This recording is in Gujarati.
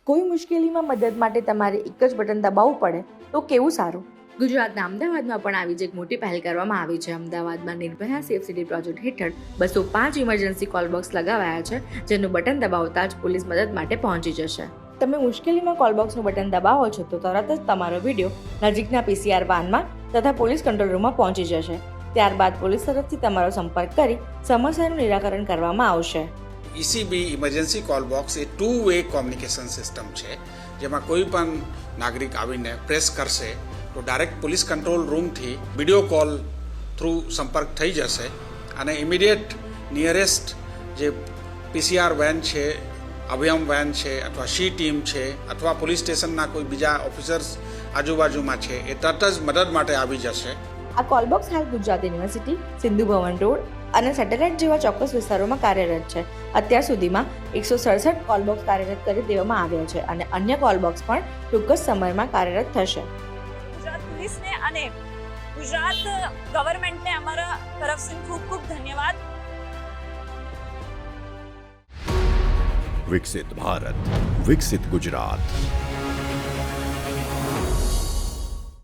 કોઈ મુશ્કેલીમાં મદદ માટે તમારે એક જ બટન દબાવવું પડે તો કેવું સારું. ગુજરાતના અમદાવાદમાં પણ આવી જ એક મોટી પહેલ કરવામાં આવી છે. અમદાવાદમાં નિર્ભયા સેફ સિટી પ્રોજેક્ટ હેઠળ 205 ઇમરજન્સી કોલ બોક્સ લગાવાયા છે, જેનું બટન દબાવતા જ પોલીસ મદદ માટે પહોંચી જશે. તમે મુશ્કેલીમાં કોલ બોક્સનું બટન દબાવો છો તો તરત જ તમારો વિડીયો નજીકના PCR વાનમાં તથા પોલીસ કંટ્રોલ રૂમમાં પહોંચી જશે. ત્યારબાદ પોલીસ તરફથી તમારો સંપર્ક કરી સમસ્યાનું નિરાકરણ કરવામાં આવશે. ECB ઇમરજન્સી કોલ બોક્સ એ 2-વે કોમ્યુનિકેશન સિસ્ટમ છે, જેમાં કોઈ પણ નાગરિક આવીને પ્રેસ કરશે તો ડાયરેક્ટ પોલીસ કંટ્રોલ રૂમથી વિડીયો કોલ થ્રુ સંપર્ક થઈ જશે અને ઇમિડિયેટ નિયરેસ્ટ જે PCR વેન છે, અભયમ વેન છે અથવા સી ટીમ છે અથવા પોલીસ સ્ટેશનના કોઈ બીજા ઓફિસર્સ આજુબાજુમાં છે એ તરત જ મદદ માટે આવી જશે. આ કોલબોક્સ હાલ ગુજરાત યુનિવર્સિટી, સિંધુ ભવન રોડ અને સેટેલાઇટ જેવા ચોક્કસ વિસ્તારોમાં કાર્યરત છે. અત્યાર સુધીમાં 167 કોલબોક્સ કાર્યરત કરી દેવામાં આવ્યા છે અને અન્ય કોલબોક્સ પણ ટૂંક જ સમયમાં કાર્યરત થશે. ગુજરાત પોલીસને અને ગુજરાત ગવર્મેન્ટને અમારા તરફથી ખૂબ ખૂબ ધન્યવાદ. વિકસિત ભારત, વિકસિત ગુજરાત.